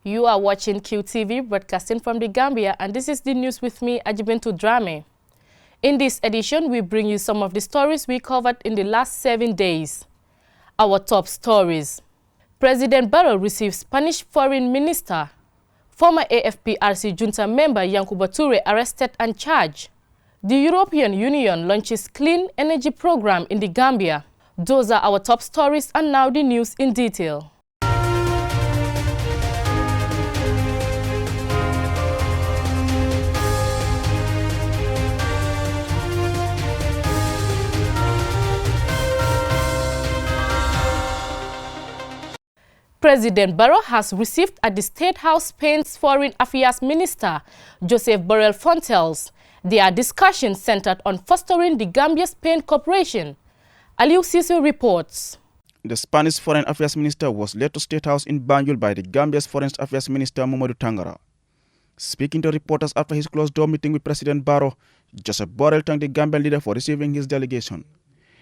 You are watching Qtv broadcasting from the Gambia, and this is the news with me, Ajibintu Drame. In this edition, we bring you some of the stories we covered in the last 7 days. Our top stories. President Barrow receives Spanish Foreign Minister. Former AFPRC junta member Yankuba Toure arrested and charged. The European Union launches clean energy program in the Gambia. Those are our top stories, and now the news in detail. President Barrow has received at the State House Spain's Foreign Affairs Minister, Joseph Borrell Fontels. Their discussion centered on fostering the Gambia-Spain cooperation. Aliou Cisse reports. The Spanish Foreign Affairs Minister was led to State House in Banjul by the Gambia's Foreign Affairs Minister, Mamadou Tangara. Speaking to reporters after his closed-door meeting with President Barrow, Joseph Borrell thanked the Gambian leader for receiving his delegation.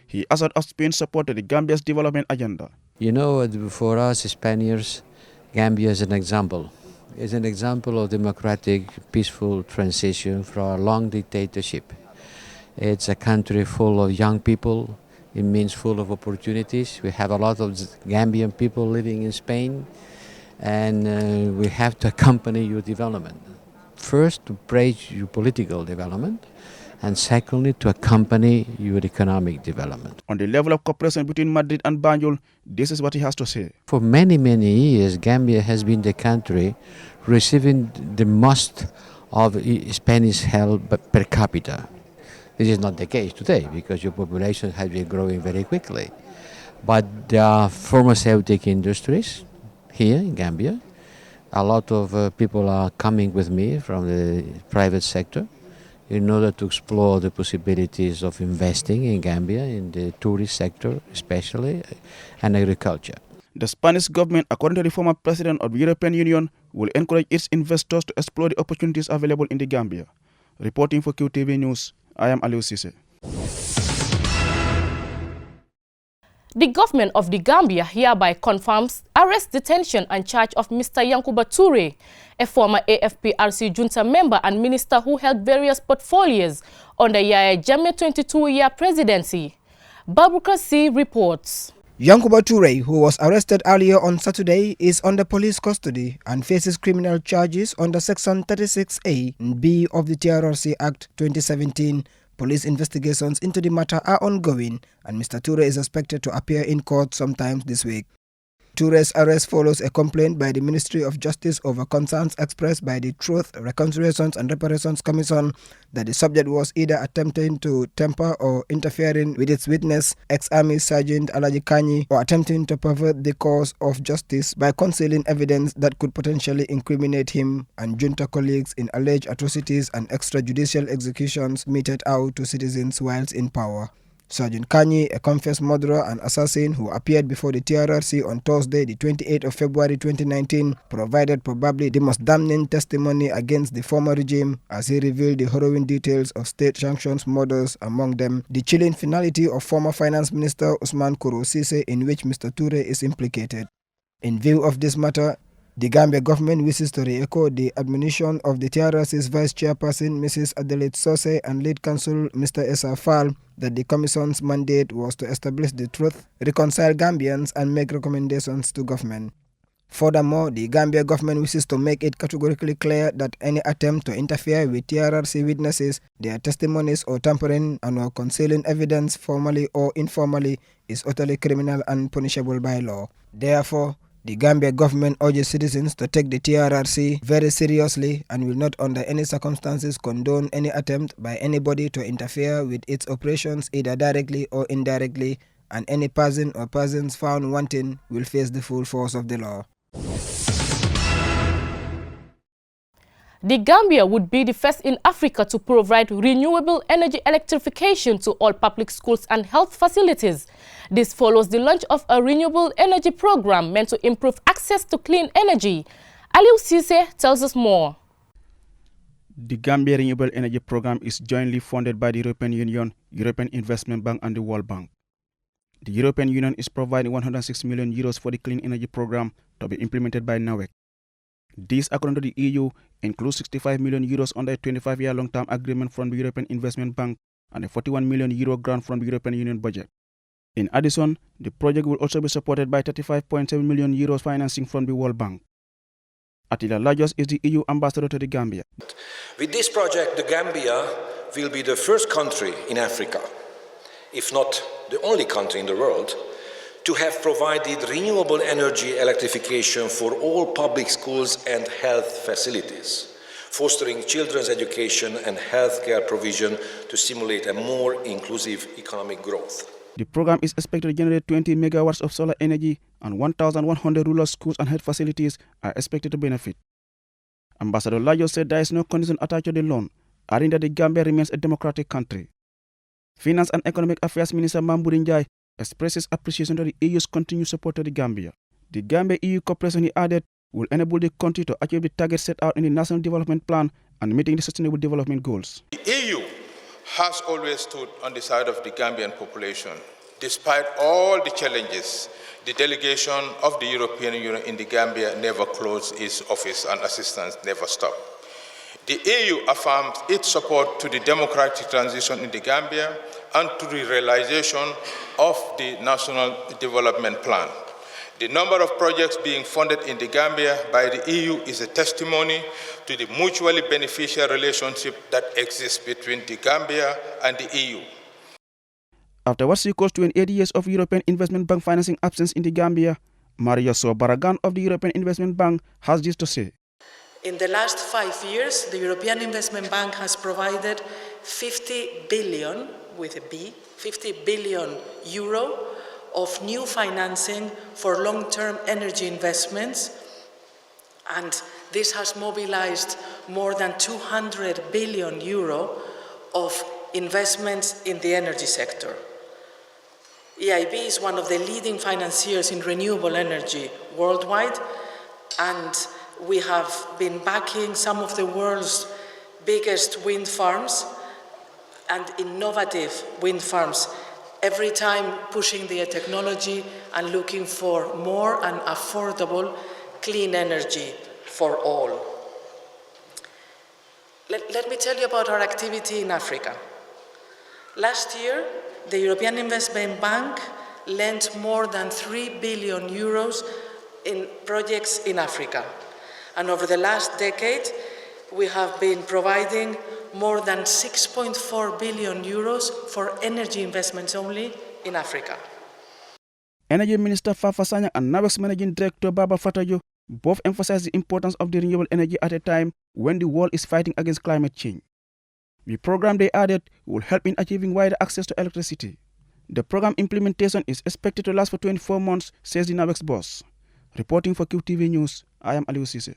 He assured of Spain's support to the Gambia's development agenda. You know, for us Spaniards, Gambia is an example. It's an example of democratic, peaceful transition from a long dictatorship. It's a country full of young people. It means full of opportunities. We have a lot of Gambian people living in Spain, and we have to accompany your development. First, to praise your political development, and secondly, to accompany your economic development. On the level of cooperation between Madrid and Banjul, this is what he has to say. For many, many years, Gambia has been the country receiving the most of Spanish help per capita. This is not the case today because your population has been growing very quickly. But there are pharmaceutical industries here in Gambia. A lot of people are coming with me from the private sector in order to explore the possibilities of investing in Gambia, in the tourist sector especially, and agriculture. The Spanish government, according to the former president of the European Union, will encourage its investors to explore the opportunities available in the Gambia. Reporting for Qtv News, I am Aliou Cisse. The government of the Gambia hereby confirms arrest, detention and charge of Mr. Yankuba Toure, a former AFPRC junta member and minister who held various portfolios under Yaya Jammeh 22-year presidency. Babukar C. reports. Yankuba Toure, who was arrested earlier on Saturday, is under police custody and faces criminal charges under Section 36A and B of the TRRC Act 2017. Police investigations into the matter are ongoing, and Mr. Toure is expected to appear in court sometime this week. Toure's arrest follows a complaint by the Ministry of Justice over concerns expressed by the Truth, Reconciliations and Reparations Commission that the subject was either attempting to tamper or interfering with its witness, ex-Army Sergeant Alaji Kanyi, or attempting to pervert the course of justice by concealing evidence that could potentially incriminate him and junta colleagues in alleged atrocities and extrajudicial executions meted out to citizens whilst in power. Sergeant Kanyi, a confessed murderer and assassin who appeared before the TRRC on Thursday, the 28th of February 2019, provided probably the most damning testimony against the former regime as he revealed the harrowing details of state-sanctioned murders, among them the chilling finality of former Finance Minister Usman Koro Sise, in which Mr. Toure is implicated. In view of this matter, the Gambia government wishes to re-echo the admonition of the TRRC's Vice Chairperson Mrs. Adelaide Sose and Lead Counsel Mr. Esa Fall that the Commission's mandate was to establish the truth, reconcile Gambians and make recommendations to government. Furthermore, the Gambia government wishes to make it categorically clear that any attempt to interfere with TRRC witnesses, their testimonies or tampering and or concealing evidence formally or informally is utterly criminal and punishable by law. Therefore, the Gambia government urges citizens to take the TRRC very seriously and will not under any circumstances condone any attempt by anybody to interfere with its operations either directly or indirectly, and any person or persons found wanting will face the full force of the law. The Gambia would be the first in Africa to provide renewable energy electrification to all public schools and health facilities. This follows the launch of a renewable energy program meant to improve access to clean energy. Aliou Cisse tells us more. The Gambia Renewable Energy Program is jointly funded by the European Union, European Investment Bank and the World Bank. The European Union is providing €106 million for the clean energy program to be implemented by NAWEC. These, according to the EU, include 65 million euros under a 25-year long-term agreement from the European Investment Bank and a 41 million euro grant from the European Union budget. In addition, the project will also be supported by 35.7 million euros financing from the World Bank. Attila Lajos is the EU ambassador to the Gambia. With this project, the Gambia will be the first country in Africa, if not the only country in the world, to have provided renewable energy electrification for all public schools and health facilities, fostering children's education and healthcare provision to stimulate a more inclusive economic growth. The program is expected to generate 20 megawatts of solar energy, and 1,100 rural schools and health facilities are expected to benefit. Ambassador Lajos said there is no condition attached to the loan, adding that the Gambia remains a democratic country. Finance and Economic Affairs Minister Mamboudou Ndiaye expresses appreciation to the EU's continued support to the Gambia. The Gambia-EU cooperation, he added, will enable the country to achieve the targets set out in the National Development Plan and meeting the Sustainable Development Goals. The EU has always stood on the side of the Gambian population. Despite all the challenges, the delegation of the European Union in the Gambia never closed its office and assistance never stopped. The EU affirms its support to the democratic transition in the Gambia and to the realization of the National Development Plan. The number of projects being funded in the Gambia by the EU is a testimony to the mutually beneficial relationship that exists between the Gambia and the EU. After what's equals to 8 years of European Investment Bank financing absence in the Gambia, Maria So Barragan of the European Investment Bank has this to say. In the last 5 years, the European Investment Bank has provided 50 billion, with a B, 50 billion euro of new financing for long-term energy investments, and this has mobilized more than 200 billion euro of investments in the energy sector. EIB is one of the leading financiers in renewable energy worldwide, and we have been backing some of the world's biggest wind farms and innovative wind farms, every time pushing their technology and looking for more and affordable clean energy for all. Let me tell you about our activity in Africa. Last year, the European Investment Bank lent more than 3 billion euros in projects in Africa. And over the last decade, we have been providing more than 6.4 billion euros for energy investments only in Africa. Energy Minister Fafa Sanyang and NAWEX Managing Director Baba Fatajo both emphasized the importance of the renewable energy at a time when the world is fighting against climate change. The program, they added, will help in achieving wider access to electricity. The program implementation is expected to last for 24 months, says the NAWEX boss. Reporting for Qtv News, I am Aliou Cisse.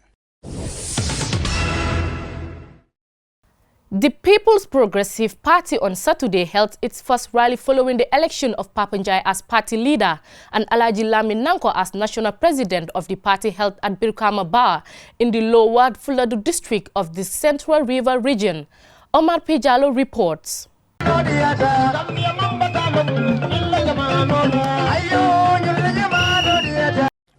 The People's Progressive Party on Saturday held its first rally following the election of Papa Njai as party leader and Alhaji Lamin Nanko as national president of the party held at Brikama Bar in the Lower Fuladu district of the Central River region. Omar Pijalo reports.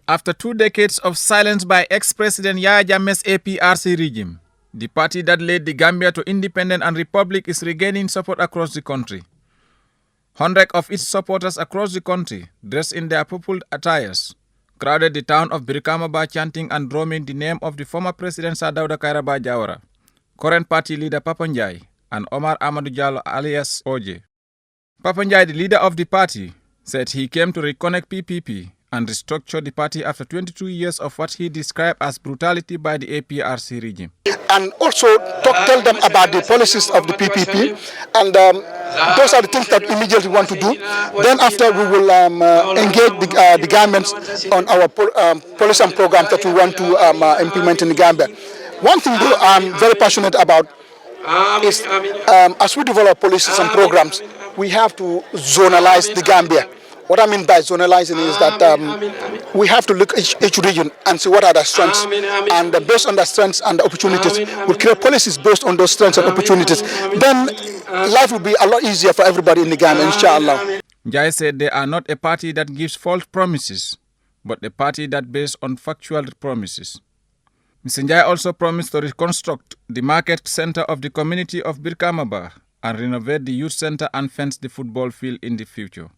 After 2 decades of silence by ex-President Yahya Jammeh's APRC regime, the party that led the Gambia to independence and republic is regaining support across the country. Hundreds of its supporters across the country, dressed in their purple attires, crowded the town of Brikama Bar chanting and drumming the name of the former President Sir Dawda Kairaba Jawara, current party leader Papa Njai, and Omar Amadou Jallow alias Oje. Papa Njai, the leader of the party, said he came to reconnect PPP and restructure the party after 22 years of what he described as brutality by the APRC regime. And also tell them about the policies of the PPP, and those are the things that we immediately want to do. Then after we will engage the governments on our policy and programs that we want to implement in the Gambia. One thing I'm very passionate about is as we develop policies and programs, we have to zonalize the Gambia. What I mean by zonalizing is that we have to look at each region and see what are the strengths, and based on the strengths and the opportunities, we'll create policies based on those strengths and opportunities. Then life will be a lot easier for everybody in the Gambia, inshallah. Njai said they are not a party that gives false promises, but a party that based on factual promises. Mr. Njai also promised to reconstruct the market center of the community of Birkamaba and renovate the youth center and fence the football field in the future.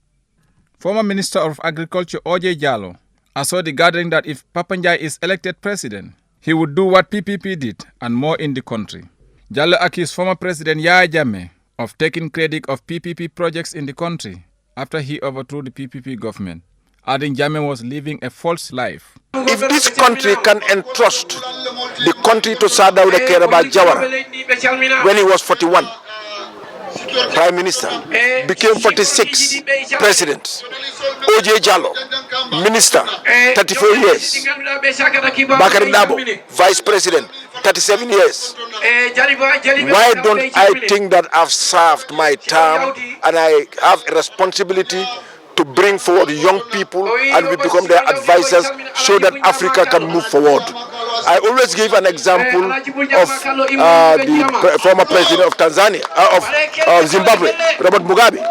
Former Minister of Agriculture O.J. Jallow assured the gathering that if Papa Njai is elected president, he would do what PPP did and more in the country. Jallow accused former President Yahya Jammeh of taking credit of PPP projects in the country after he overthrew the PPP government, adding Jammeh was living a false life. If this country can entrust the country to Sir Dawda Kairaba Jawara when he was 41, Prime Minister, became 46 President, O.J. Jallow, Minister, 34 years, Bakari Dabo, Vice President, 37 years. Why don't I think that I've served my term and I have a responsibility to bring forward young people and we become their advisors so that Africa can move forward? I always give an example of the former president of Tanzania, of Zimbabwe, Robert Mugabe,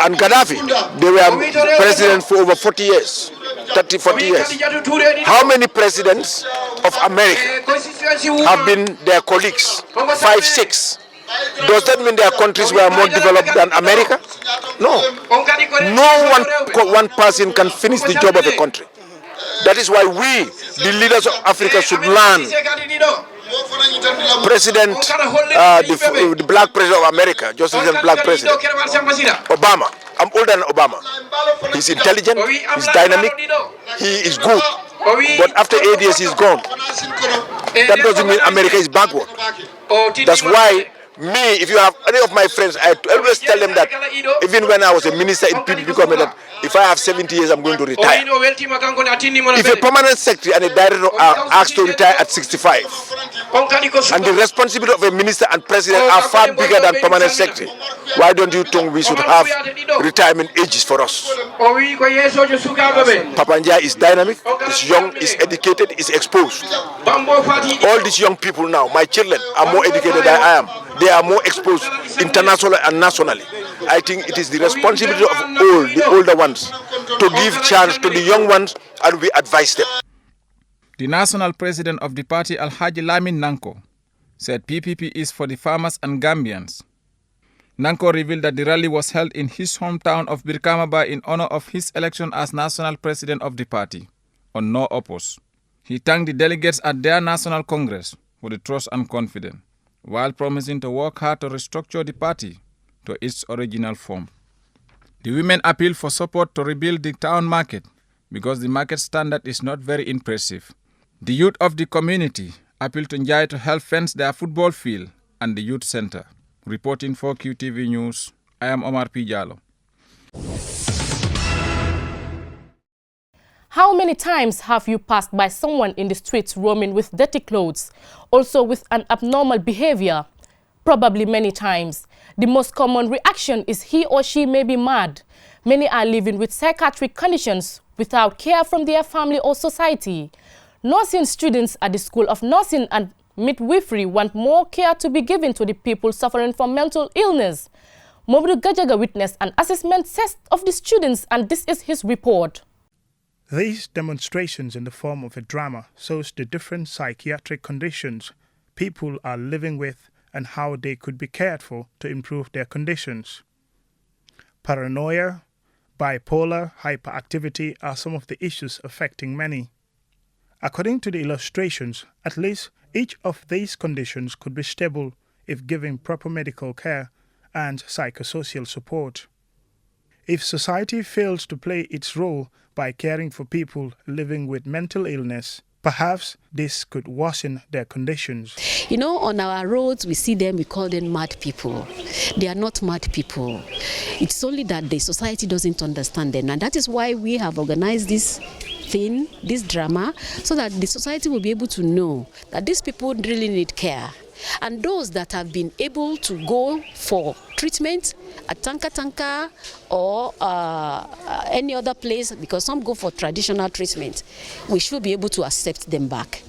and Gaddafi. They were president for over 40 years, 30, 40 years. How many presidents of America have been their colleagues? 5, 6. Does that mean their countries were more developed than America? No. No one person can finish the job of a country. That is why we, the leaders of Africa, should learn. President, the black president of America, just recent black president, Obama. I'm older than Obama. He's intelligent, he's dynamic, he is good. But after 8 years, he's gone. That doesn't mean America is backward. That's why me, if you have any of my friends, I always tell them that even when I was a minister in PPP government, that if I have 70 years, I'm going to retire. If a permanent secretary and a director are asked to retire at 65, and the responsibility of a minister and president are far bigger than permanent secretary, why don't you think we should have retirement ages for us? Papa Njai is dynamic, is young, is educated, is exposed. All these young people now, my children, are more educated than I am. They are more exposed internationally and nationally. I think it is the responsibility of all the older ones to give chance to the young ones and we advise them. The national president of the party, Alhaji Lamin Nanko, said PPP is for the farmers and Gambians. Nanko revealed that the rally was held in his hometown of Birkamaba in honor of his election as national president of the party, on no oppose. He thanked the delegates at their national congress for the trust and confidence, while promising to work hard to restructure the party to its original form. The women appealed for support to rebuild the town market because the market standard is not very impressive. The youth of the community appealed to Njai to help fence their football field and the youth center. Reporting for QTV News, I am Omar P. Jallow. How many times have you passed by someone in the streets roaming with dirty clothes, also with an abnormal behavior? Probably many times. The most common reaction is he or she may be mad. Many are living with psychiatric conditions without care from their family or society. Nursing students at the School of Nursing and Midwifery want more care to be given to the people suffering from mental illness. Mobudu Gajaga witnessed an assessment test of the students, and this is his report. These demonstrations in the form of a drama shows the different psychiatric conditions people are living with and how they could be cared for to improve their conditions. Paranoia, bipolar, hyperactivity are some of the issues affecting many. According to the illustrations, at least each of these conditions could be stable if given proper medical care and psychosocial support. If society fails to play its role by caring for people living with mental illness, perhaps this could worsen their conditions. You know, on our roads, we see them, we call them mad people. They are not mad people. It's only that the society doesn't understand them. And that is why we have organized this thing, this drama, so that the society will be able to know that these people really need care. And those that have been able to go for treatment at Tanka or any other place, because some go for traditional treatment, we should be able to accept them back.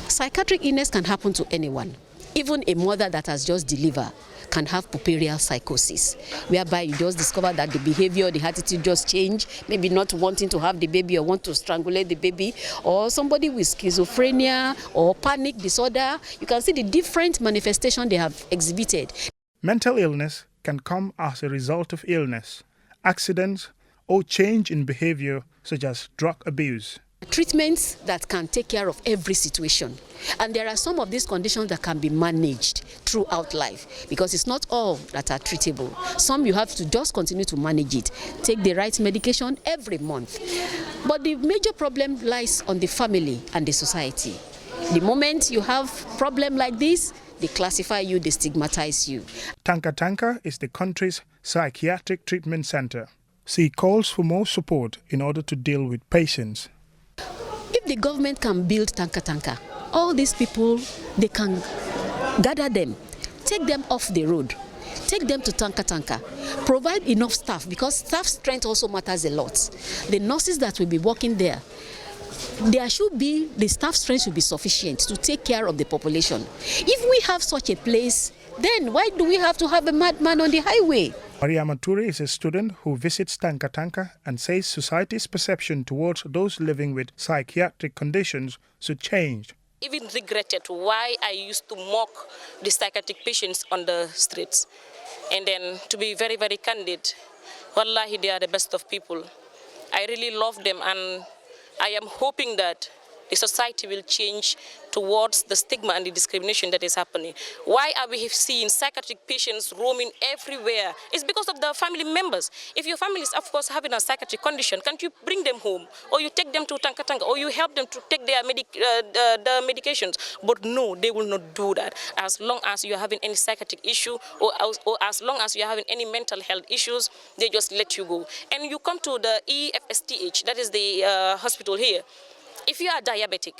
Psychiatric illness can happen to anyone. Even a mother that has just delivered can have puerperal psychosis, whereby you just discover that the behavior, the attitude just change, maybe not wanting to have the baby or want to strangulate the baby, or somebody with schizophrenia or panic disorder. You can see the different manifestations they have exhibited. Mental illness can come as a result of illness, accidents, or change in behavior such as drug abuse. Treatments that can take care of every situation. And there are some of these conditions that can be managed throughout life, because it's not all that are treatable. Some you have to just continue to manage it. Take the right medication every month. But the major problem lies on the family and the society. The moment you have a problem like this, they classify you, they stigmatize you. Tanka Tanka is the country's psychiatric treatment center. She calls for more support in order to deal with patients. If the government can build Tanka Tanka, all these people, they can gather them, take them off the road, take them to Tanka Tanka, provide enough staff, because staff strength also matters a lot. The nurses that will be working there, the staff strength should be sufficient to take care of the population. If we have such a place, then why do we have to have a madman on the highway? Maria Maturi is a student who visits Tanka Tanka and says society's perception towards those living with psychiatric conditions should change. Even regretted why I used to mock the psychiatric patients on the streets. And then, to be very, very candid, wallahi, they are the best of people. I really love them, and I am hoping that the society will change towards the stigma and the discrimination that is happening. Why are we seeing psychiatric patients roaming everywhere? It's because of the family members. If your family is, of course, having a psychiatric condition, can't you bring them home? Or you take them to Tanka Tanka, or you help them to take their the medications? But no, they will not do that. As long as you're having any psychiatric issue, or as long as you're having any mental health issues, they just let you go. And you come to the EFSTH, that is the hospital here. If you are diabetic,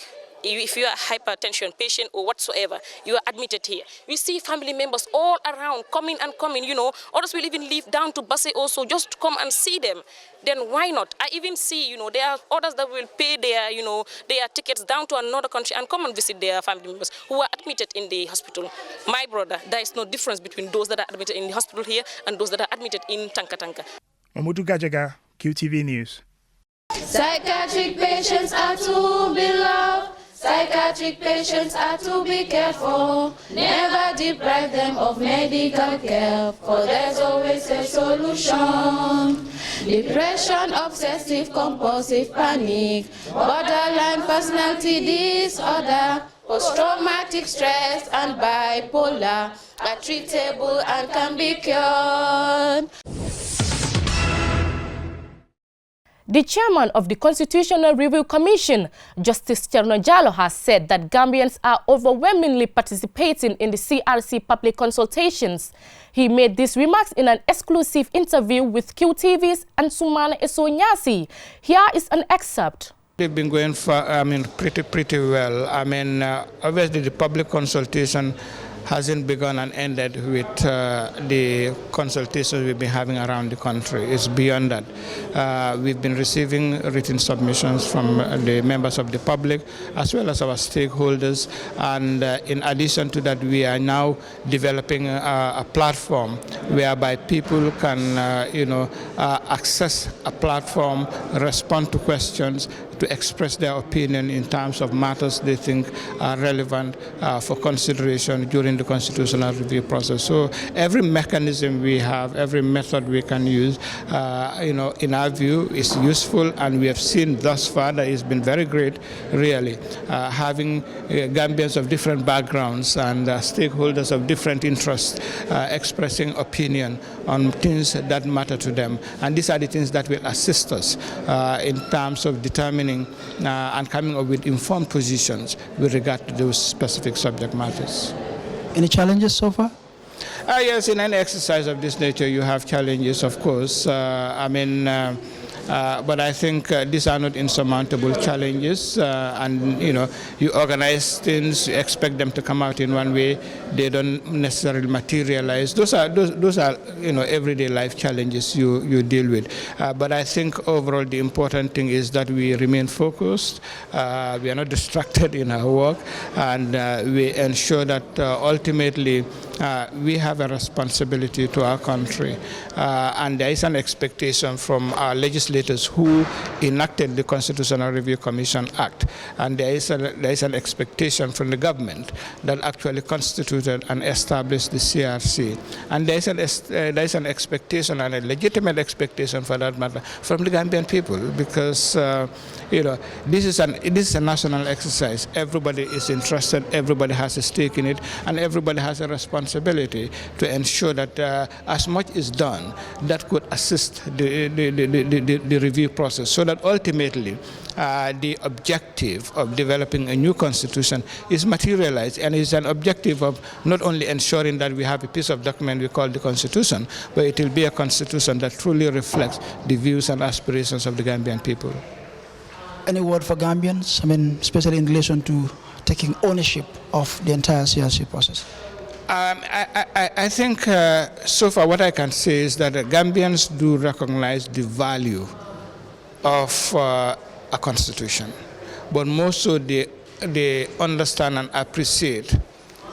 if you are a hypertension patient or whatsoever, you are admitted here. We see family members all around coming and coming, you know. Others will even leave down to Basse also just to come and see them. Then why not? I even see, you know, there are others that will pay their, you know, their tickets down to another country and come and visit their family members who are admitted in the hospital. My brother, there is no difference between those that are admitted in the hospital here and those that are admitted in Tanka Tanka. Mamudu Gajaga, Qtv News. Psychiatric patients are to be loved. Psychiatric patients are to be cared for. Never deprive them of medical care, for there's always a solution. Depression, obsessive compulsive panic, borderline personality disorder, post-traumatic stress and bipolar are treatable and can be cured. The chairman of the Constitutional Review Commission, Justice Cherno Jallow, has said that Gambians are overwhelmingly participating in the CRC public consultations. He made these remarks in an exclusive interview with QTV's Ansumana Esonyasi. Here is an excerpt. They've been going for, pretty well. Obviously the public consultation hasn't begun and ended with the consultations we've been having around the country. It's beyond that. We've been receiving written submissions from the members of the public as well as our stakeholders, and in addition to that, we are now developing a platform whereby people can access a platform, respond to questions, to express their opinion in terms of matters they think are relevant for consideration during the constitutional review process. So every mechanism we have, every method we can use, in our view is useful, and we have seen thus far that it's been very great, really, having Gambians of different backgrounds and stakeholders of different interests expressing opinion on things that matter to them. And these are the things that will assist us in terms of determining and coming up with informed positions with regard to those specific subject matters. Any challenges so far? Yes, in any exercise of this nature you have challenges, of course. But I think these are not insurmountable challenges, and you organize things, you expect them to come out in one way, they don't necessarily materialize. Those are everyday life challenges you deal with. But I think overall the important thing is that we remain focused, we are not distracted in our work, and we ensure that ultimately we have a responsibility to our country, and there is an expectation from our legislators who enacted the Constitutional Review Commission Act, and there is an expectation from the government that actually constituted and established the CRC, and there is an expectation, and a legitimate expectation for that matter, from the Gambian people, because this is a national exercise. Everybody is interested, everybody has a stake in it, and everybody has a responsibility to ensure that as much is done that could assist the review process, so that ultimately the objective of developing a new constitution is materialized, and is an objective of not only ensuring that we have a piece of document we call the constitution, but it will be a constitution that truly reflects the views and aspirations of the Gambian people. Any word for Gambians, especially in relation to taking ownership of the entire CRC process? I think so far what I can say is that Gambians do recognize the value of a constitution, but more so they understand and appreciate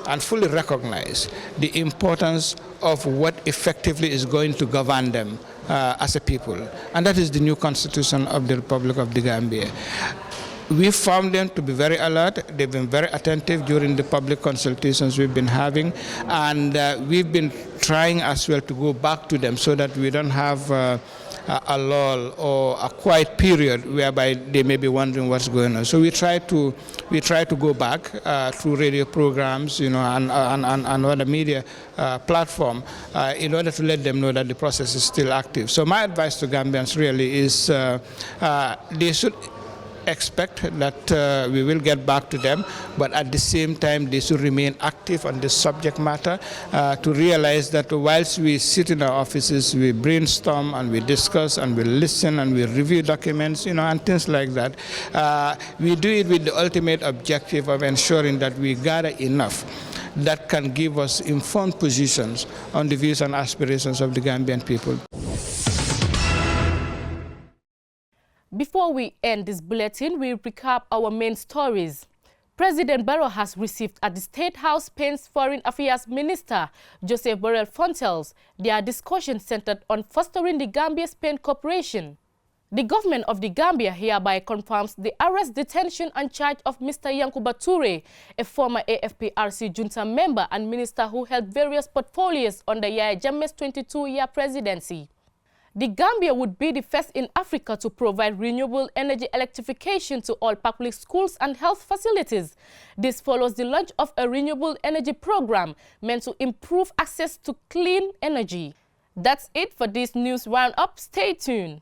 and fully recognize the importance of what effectively is going to govern them as a people, and that is the new constitution of the Republic of the Gambia. We found them to be very alert. They've been very attentive during the public consultations we've been having, and we've been trying as well to go back to them so that we don't have a lull or a quiet period whereby they may be wondering what's going on. So we try to go back through radio programs, and other media platform in order to let them know that the process is still active. So my advice to Gambians really is they should expect that we will get back to them, but at the same time they should remain active on this subject matter, to realize that whilst we sit in our offices, we brainstorm and we discuss and we listen and we review documents, and things like that. We do it with the ultimate objective of ensuring that we gather enough that can give us informed positions on the views and aspirations of the Gambian people. Before we end this bulletin, we recap our main stories. President Barrow has received at the State House Spain's Foreign Affairs Minister, Josep Borrell Fontels. Their discussion centered on fostering the Gambia-Spain cooperation. The government of the Gambia hereby confirms the arrest, detention and charge of Mr. Yankuba Toure, a former AFPRC junta member and minister who held various portfolios under Yahya Jammeh's 22-year presidency. The Gambia would be the first in Africa to provide renewable energy electrification to all public schools and health facilities. This follows the launch of a renewable energy program meant to improve access to clean energy. That's it for this news roundup. Stay tuned.